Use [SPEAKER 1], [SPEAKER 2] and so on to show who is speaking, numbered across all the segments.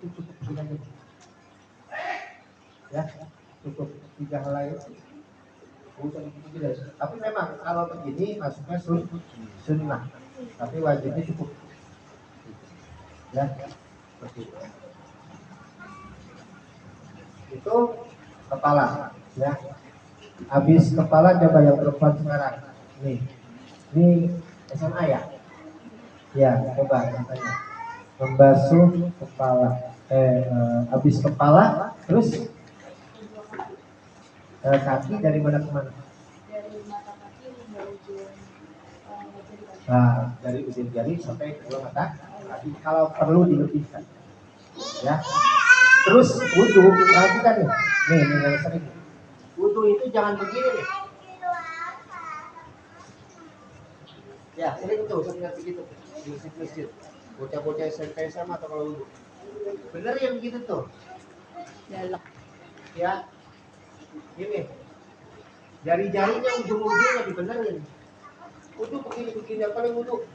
[SPEAKER 1] itu cukup sebenarnya. Ya, cukup 3 helai itu. Tapi memang kalau begini masuknya sunnah, tapi wajibnya cukup. Ya, seperti itu. Itu kepala, ya. Habis kepala coba yang perempuan sekarang. Ini SMA ya? Ya, coba katanya. Membasuh kepala. Habis kepala, terus kaki dari mana ke mana?
[SPEAKER 2] Dari mata kaki hingga ujung jari.
[SPEAKER 1] Nah, dari ujung jari sampai kedua mata kaki. Kalau perlu dilebihkan, ya. Terus wudhu, perhatikan nih. Nih yang sering. Wudhu itu jangan begini nih. Ya, sering tuh, sering begitu. Di masjid. Bocah-bocah SMP sama atau kalau wudhu. Bener yang begitu tuh.
[SPEAKER 2] Galak.
[SPEAKER 1] Ya. Gini. Jari-jarinya ujung-ujungnya dibenerin. Wudhu begini-begini, yang paling wudhu.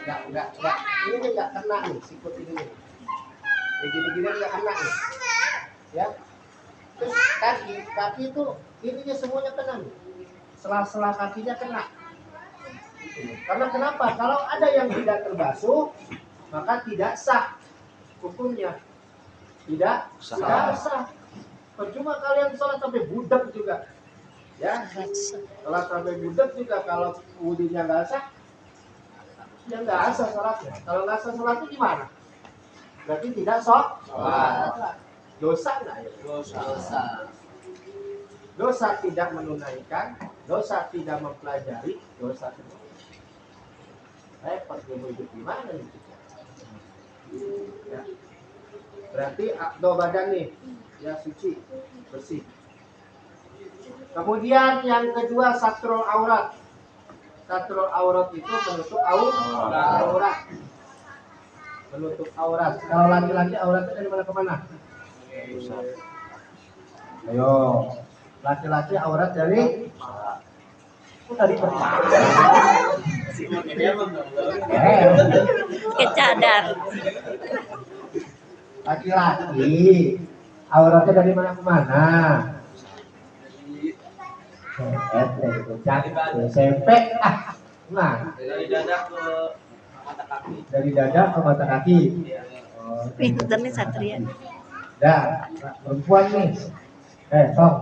[SPEAKER 1] Enggak. Ini enggak kena nih, sikut ini nih. Kayak gini-gini enggak kena nih. Ya. Terus kaki itu ininya semuanya kena nih. Sela-sela kakinya kena. Karena kenapa? Kalau ada yang tidak terbasuh, maka tidak sah hukumnya. Tidak sah. Percuma kalian sholat sampai budak juga. Ya, sholat sampai budak juga kalau wudunya nggak sah, ya nggak sah sholatnya. Kalau nggak sah sholatnya gimana? Berarti tidak sholat. Dosa nggak ya? Dosa tidak menunaikan, dosa tidak mempelajari, dosa semua. Repot mau hidup gimana nih? Ya. Berarti akdo badan nih, ya suci, bersih. Kemudian yang kedua satrul aurat. Satrul aurat itu menutup aurat. Menutup aurat. Kalau laki-laki auratnya dari mana ke mana? Ayo, laki-laki aurat dari
[SPEAKER 2] Ke cadar.
[SPEAKER 1] Laki-laki auratnya dari mana ke mana? SMP. Nah,
[SPEAKER 3] dari dada ke mata kaki.
[SPEAKER 1] Dari dada ke mata kaki.
[SPEAKER 2] Pinter nih Satria.
[SPEAKER 1] Dah, perempuan nih. Sok.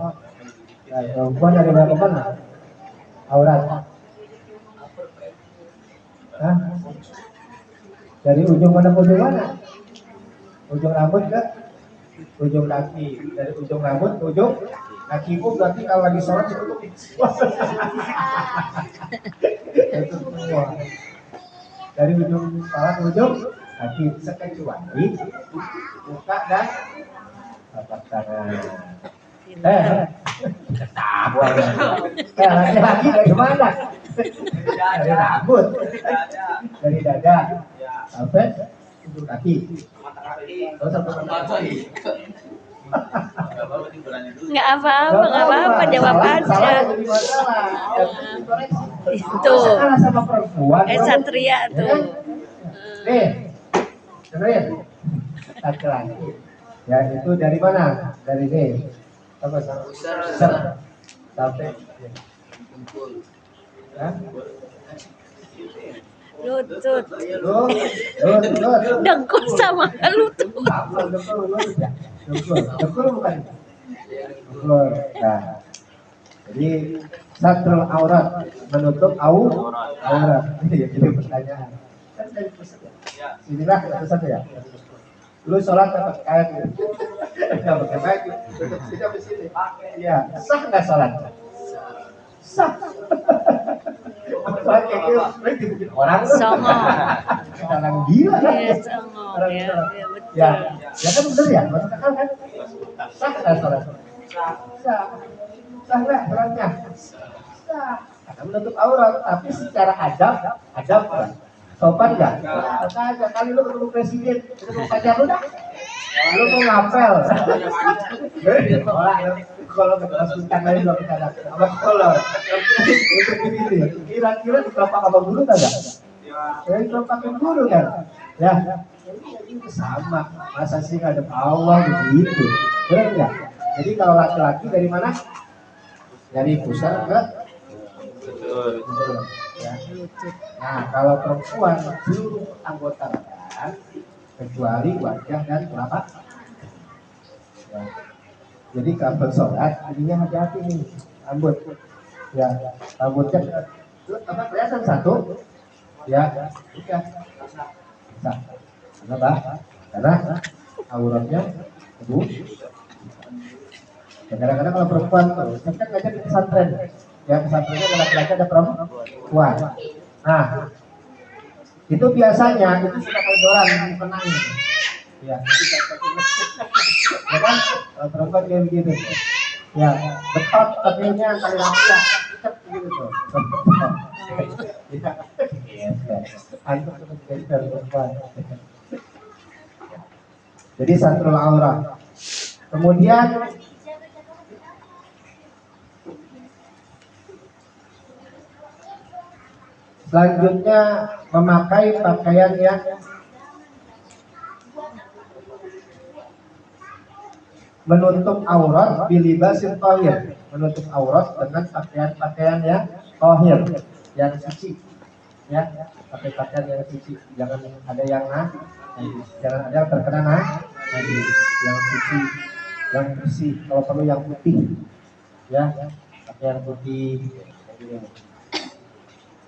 [SPEAKER 1] Perempuan dari mana ke mana? Aurat. Hah? Dari ujung mana ke ujung mana? Ujung rambut ke ujung kaki. Dari ujung rambut ke ujung kaki. Berarti kalau lagi sholat itu itu semua. Dari ujung kepala ke ujung kaki, sekecuali muka dan telapak tangan. Laki-laki dari mana? Dari rambut, dari dada sampai ujung kaki.
[SPEAKER 2] Nggak apa-apa, jawab aja. Itu. Satria tuh.
[SPEAKER 1] Dengerin. Laki-laki. Ya itu dari mana? Dari ini. Apa? Sampai
[SPEAKER 2] Lutut. Dengkul sama lutut.
[SPEAKER 1] Dengkul bukan? Dengkul. Nah, jadi satrul aurat, menutup aurat. Jadi pertanyaan. Kan dari pesan ya. Inilah pesan ya. Lu sholat dapat ayat gitu. Enggak pakai baju, tutup sini habis sini. Iya, sah enggak sholat? Sah. Pakai gitu orang
[SPEAKER 2] Songong.
[SPEAKER 1] orang gila.
[SPEAKER 2] Iya, songong.
[SPEAKER 1] Ya, ya kan benar ya? Masuk akal kan? Sah enggak sholat? Sah. Sah enggak sholatnya? Sah. Karena menutup aurat, tapi secara adab sopan enggak? Aja kali lu ketemu presiden, ketemu pacar lu dah. Lu mau ngapel. Kalau ketemu sultan lain lo kita ada. Apa kolor? Untuk ini kira-kira di kelapa abang dulu enggak? Jadi kelompakin guru kan, ya ini sama. Masa sih nggak ada Allah begitu, benar nggak? Jadi kalau laki-laki dari mana? Dari pusat ke betul. Ya. Nah kalau perempuan seluruh anggota badan kecuali wajah dan telapak. Ya. Jadi kalau sholat ininya hati-hati nih rambut. Ya rambutnya apa kelihatan satu. Ya udah bisa. Kenapa? Karena auratnya kebuka. Ya, kadang-kadang kalau perempuan tuh, saya kan ngajar di pesantren, ya pesantrennya ada laki-laki ada perempuan. Nah, itu biasanya itu sudah kedoran kenang. Ya, ya kan? Kalau perempuan kayak begitu. Ya, betot kakinya kali rapiah, ikat gitu tuh. Ya, antum jadi dari perempuan. Jadi satrul aurat. Kemudian selanjutnya memakai pakaian yang menutup aurat bilibasin thahir, menutup aurat dengan pakaian-pakaian yang thahir, yang suci. Ya, pakai pakaian yang suci, jangan ada yang jangan ada yang terkena najis, yang suci, yang bersih, kalau perlu yang putih. Ya, pakaian putih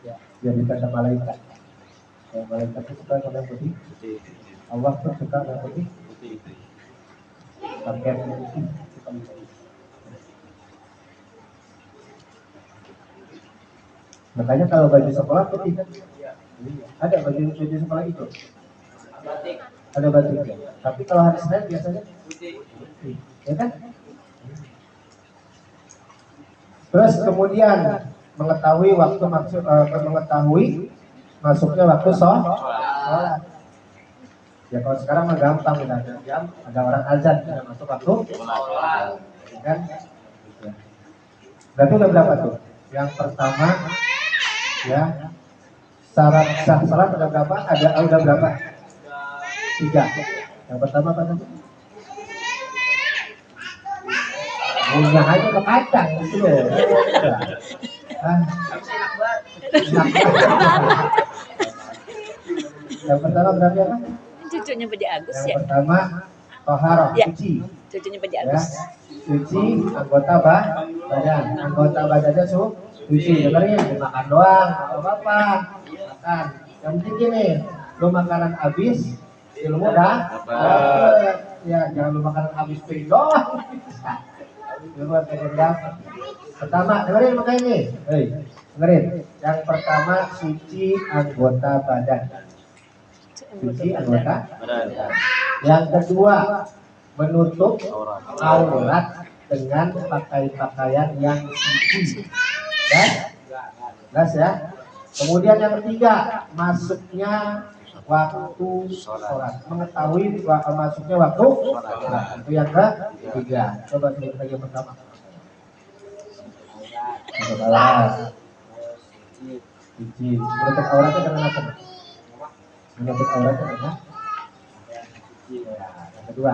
[SPEAKER 1] ya, biar dikata malaikat. Yang malaikat itu suka sama yang putih. Allah pun suka yang putih. Pakaian putih. Makanya kalau baju sekolah putih kan? Ada baju sekolah itu. Ada batiknya. Tapi kalau hari Senin biasanya putih. Ya kan? Terus kemudian mengetahui waktu masuknya waktu sholat. Ya kalau sekarang mah gampang, udah ada jam, ada orang azan, sudah masuk waktu sholat. Ya kan? Berarti udah berapa tuh? Yang pertama, ya syarat sah salat ada berapa? Udah berapa? 3. Yang pertama apa tadi? Punya aja ke kacang gitu loh. Yang pertama berarti apa?
[SPEAKER 2] Cucunya Pak Agus
[SPEAKER 1] Yang
[SPEAKER 2] ya.
[SPEAKER 1] pertama toharoh,
[SPEAKER 2] Ya.
[SPEAKER 1] suci.
[SPEAKER 2] Cucunya Pak
[SPEAKER 1] Ya,
[SPEAKER 2] Agus.
[SPEAKER 1] suci anggota badan. Anggota badannya suci. Dengerin, makan doang atau apa? Makan. Yang penting gini, lu makanan habis, ilmu dah. Ya, jangan lu makanan habis piring doang. Ilmu dapat. Pertama, dengerin makanya nih. Hei, dengerin. Yang pertama suci anggota badan. Suci anggota badan. Yang kedua, menutup aurat dengan pakaian yang suci. Jelas ya. Kemudian yang ketiga, masuknya waktu sholat. Mengetahui masuknya waktu sholat. Itu yang ketiga. Coba kita lagi yang pertama. Menutup aurat. Suci. Menutup auratnya dengan apa? Menutup auratnya dengan yang kedua.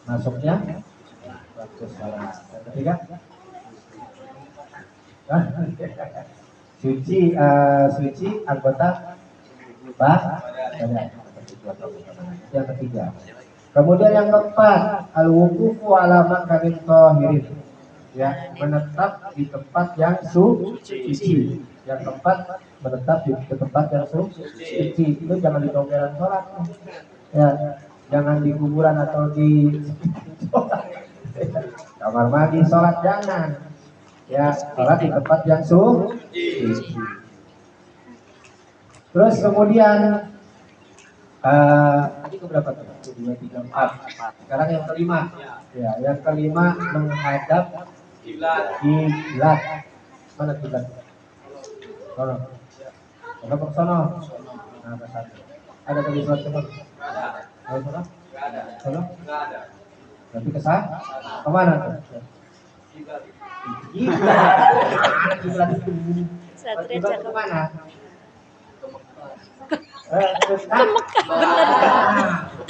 [SPEAKER 1] Masuknya waktu sholat. Yang ketiga, suci anggota badan. Yang ketiga. Kemudian yang keempat, al-wuqufu ala makanin thahirin. Ya, menetap di tempat yang suci. Yang keempat, menetap di tempat yang suci. Itu jangan di tongkeran sholat. Ya, jangan di kuburan atau di kamar mandi sholat, jangan. Ya, sholat di tempat yang suci. Terus kemudian tadi keberapa tuh? 2, 3, 4. Sekarang yang kelima. Ya, yang kelima menghadap kiblat. Mana kiblat? Sono. Sono ke sono. Nah, ke satu. Ada tadi sholat ke sono? Ada. Sono? Sono? Enggak ada. Berarti ke sana? Kemana tuh? Kiblat itu.
[SPEAKER 2] Satria
[SPEAKER 1] Kiblat itu
[SPEAKER 2] cakep.
[SPEAKER 1] mana?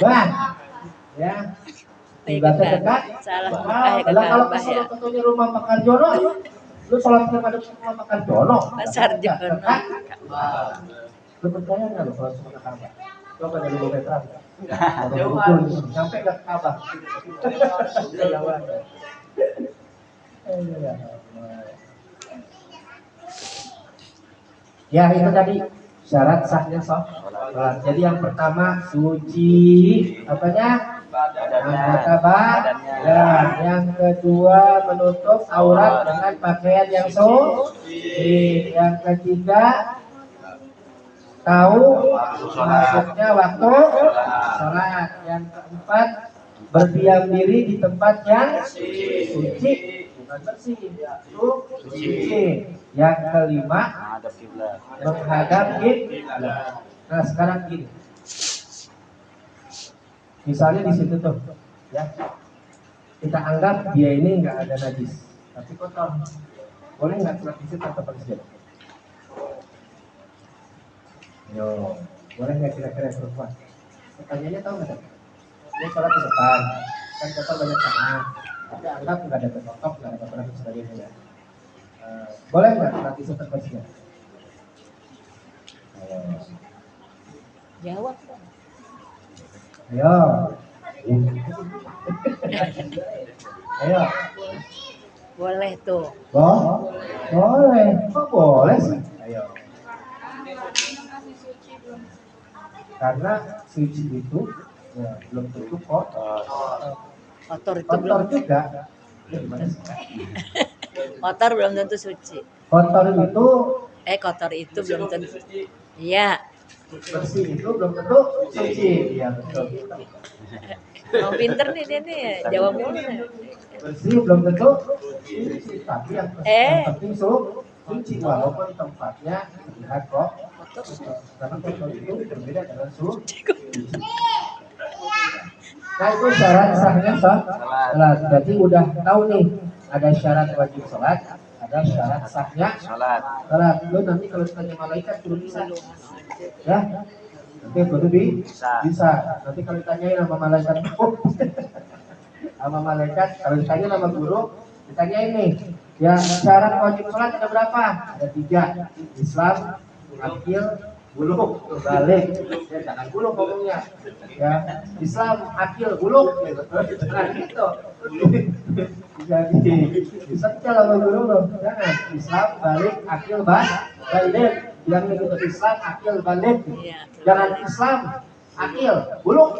[SPEAKER 1] Bang, ya. Kiblatnya dekat.
[SPEAKER 2] Salah
[SPEAKER 1] Wow,
[SPEAKER 2] Mekah ya ke
[SPEAKER 1] kalau
[SPEAKER 2] Ka'bah
[SPEAKER 1] kesana
[SPEAKER 2] ya.
[SPEAKER 1] katanya rumah makan jono, lu sholat kepada rumah makan jono.
[SPEAKER 2] Pasar Jono.
[SPEAKER 1] Dekat. Lu percaya nggak lu kalau sholat ke Ka'bah? Coba dari Google Translate. Sampai ke Ka'bah. Ya itu tadi syarat sahnya sholat. Jadi yang pertama suci, apanya? Anggota badan. Yang kedua menutup aurat dengan pakaian yang suci. Yang ketiga tahu masuknya waktu sholat. Yang keempat berdiam diri di tempat yang suci, bukan bersih, suci. Yang kelima menghadap kiblat. Nah sekarang gini, misalnya di situ tuh, ya kita anggap dia ini nggak ada najis, tapi kotor, boleh nggak sholat di situ atau bersih? Yo, boleh nggak kira-kira perempuan? Pertanyaannya tahu nggak? Dia sholat di depan, kan kotor banyak tanah, tapi anggap nggak ada kotor, nggak ada kotoran dan sebagainya. Boleh nggak sholat di situ bersih?
[SPEAKER 2] Jawab.
[SPEAKER 1] Ayo. Ayo.
[SPEAKER 2] Boleh tuh.
[SPEAKER 1] Boleh. Kok boleh sih? Ayo. Karena suci itu ya, belum tentu kotor.
[SPEAKER 2] Kotor itu
[SPEAKER 1] Kotor
[SPEAKER 2] belum.
[SPEAKER 1] juga. Ya, gimana sih?
[SPEAKER 2] Kotor belum tentu suci.
[SPEAKER 1] Kotor itu
[SPEAKER 2] Kotor itu belum tentu. Iya.
[SPEAKER 1] bersih itu belum tentu suci. Iya betul.
[SPEAKER 2] Mau pinter nih dia nih, jawab mulu nih.
[SPEAKER 1] Bersih belum tentu suci, tapi yang penting suci walaupun tempatnya terlihat kok
[SPEAKER 2] Kotor.
[SPEAKER 1] karena kotor itu berbeda dengan suci. Nah itu syarat sahnya sholat. Jadi udah tahu nih ada syarat wajib sholat, ada syarat sahnya sholat. Lu nanti kalau ditanya malaikat belum bisa, ya? Nanti baru bisa. Nanti kalau ditanyain sama malaikat, sama malaikat, kalau ditanya sama guru, ditanyain nih, ya syarat wajib sholat ada berapa? Ada 3. Islam, akil, buluk, balik. Ya jangan buluk ngomongnya. Ya Islam, akil, buluk. Jangan gitu. Jadi disetel sama guru lo. Jangan Islam, balik, akil, balik. Yang itu Islam, akil, balik. Jangan Islam, akil, buluk.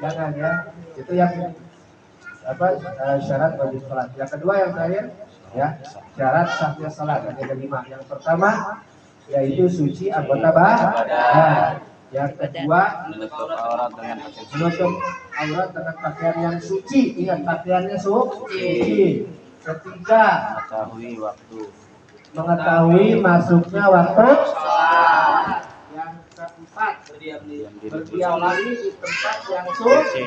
[SPEAKER 1] Jangan ya. Itu yang syarat wajib sholat. Yang kedua yang terakhir ya syarat sahnya sholat ada 5. Yang pertama yaitu suci anggota badan. Yang kedua menutup aurat dengan pakaian yang suci. Ingat pakaiannya suci. Ketiga mengetahui masuknya waktu sholat. Yang keempat berdiam diri di tempat yang suci.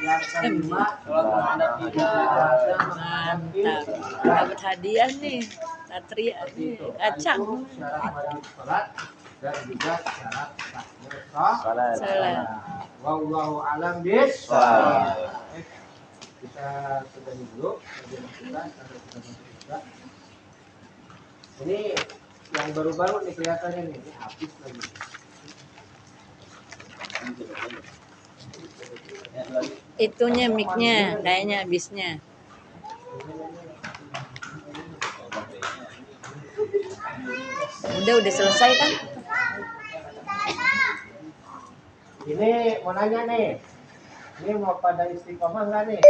[SPEAKER 1] Yang kelima sholat menghadap kiblat.
[SPEAKER 2] Mantap. Dapat hadiah nih. Satria nih. Kacang.
[SPEAKER 1] Syarat wajib sholat dan juga syarat sahnya sholat. Wallahu a'lam bishawab. Kita sudahi dulu kita ini yang baru-baru nih kelihatannya nih, ini habis lagi.
[SPEAKER 2] Itunya mic-nya kayaknya habisnya. Udah selesai kan?
[SPEAKER 1] Ini mau nanya nih. Ini mau pada istiqomah enggak nih?